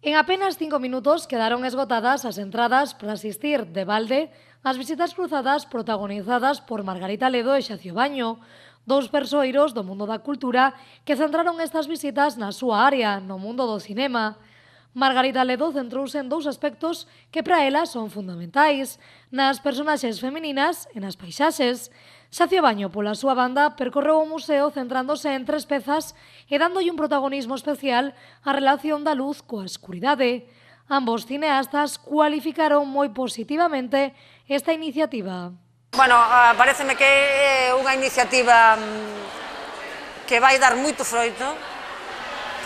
En apenas 5 minutos quedaron esgotadas as entradas para asistir de balde ás visitas cruzadas protagonizadas por Margarita Ledo e Xacio Baño, dous persoeiros do mundo da cultura que centraron estas visitas na súa área, no mundo do cinema. Margarita Ledo centrouse en dous aspectos que para ela son fundamentais, nas personaxes femininas e nas paisaxes. Xacio Baño, pola súa banda, percorreu o museo centrándose en 3 pezas e dándolle un protagonismo especial á relación da luz coa escuridade. Ambos cineastas cualificaron moi positivamente esta iniciativa. Bueno, pareceme que é unha iniciativa que vai dar moito froito,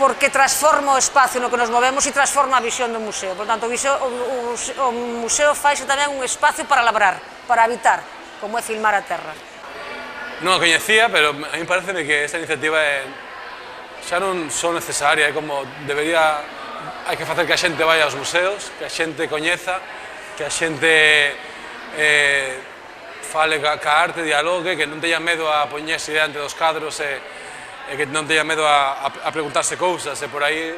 porque transforma o espacio no que nos movemos e transforma a visión do museo. Por tanto, o museo faise tamén un espacio para labrar, para habitar, como é filmar a terra. Non a coñecía, pero a mí parece que esta iniciativa xa non son necesaria, é como debería, hai que facer que a xente vai aos museos, que a xente coñeza, que a xente fale ca arte, dialogue, que non teña medo a poñerse diante dos cadros e que non teña medo a preguntarse cousas, e por aí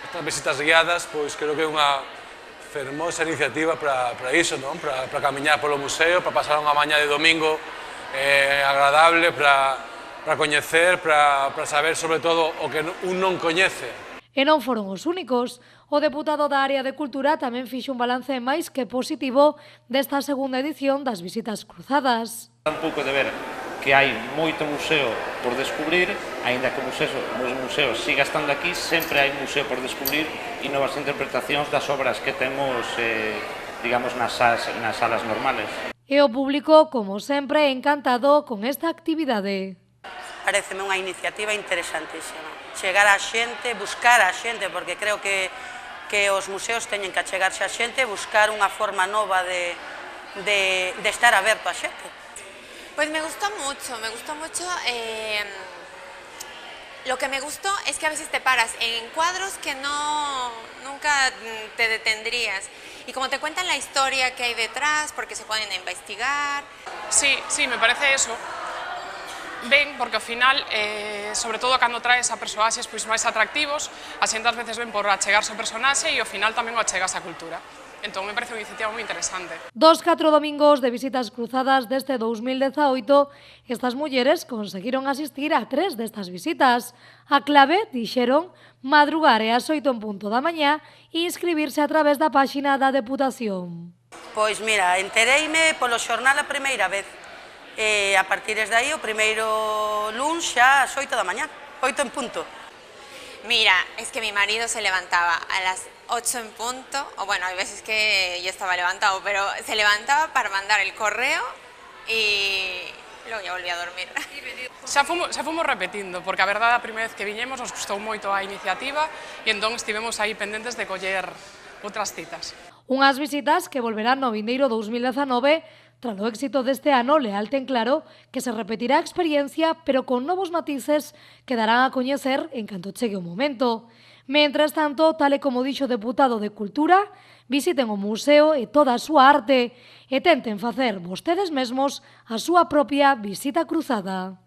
estas visitas guiadas, pois creo que é unha fermosa iniciativa para iso, non? Para camiñar polo museo, para pasar unha mañá de domingo agradable, para coñecer, para saber sobre todo o que un non coñece. E non foron os únicos. O deputado da área de cultura tamén fixo un balance máis que positivo desta segunda edición das visitas cruzadas. Un pouco de ver que hai moito museo por descubrir, aínda que o museo siga estando aquí, sempre hai museo por descubrir e novas interpretacións das obras que temos, digamos, nas salas normales. E o público, como sempre, encantado con esta actividade. Pareceme unha iniciativa interesantísima. Chegar á xente, buscar á xente, porque creo que os museos teñen que achegarse á xente, buscar unha forma nova de estar aberto á xente. Pues me gustó mucho. Lo que me gustó es que a veces te paras en cuadros que nunca te detendrías. Y como te cuentan la historia que hay detrás, porque se ponen a investigar. Sí, me parece eso. Ben, porque ao final, sobre todo cando traes a persoaxes máis atractivos, a xente ás veces ven por achegarse ao personaxe e ao final tamén o achegas á cultura. Entón, me parece unha iniciativa moi interesante. 4 domingos de visitas cruzadas deste 2018, estas mulleres conseguiron asistir a 3 destas visitas. A clave, dixeron, madrugar e ás 8 en punto da mañá e inscribirse a través da páxina da Deputación. Pois mira, entereime polo xornal a primeira vez. E a partir de aí, o primeiro luns xa ás 8 da mañá, 8 en punto. Mira, es que mi marido se levantaba a las 8 en punto, o bueno, hay veces que yo estaba levantado, pero se levantaba para mandar el correo y logo ya volvía a dormir. Xa fomos repetindo, porque a verdade a primeira vez que viñemos nos gustou moito a iniciativa e entón estivemos aí pendentes de coller outras citas. Unhas visitas que volverán no vindeiro 2019. Tras o éxito deste ano, Leal ten claro que se repetirá a experiencia, pero con novos matices que darán a coñecer en canto chegue o momento. Mentres tanto, tal e como dixo o deputado de Cultura, visiten o museo e toda a súa arte e tenten facer vostedes mesmos a súa propia visita cruzada.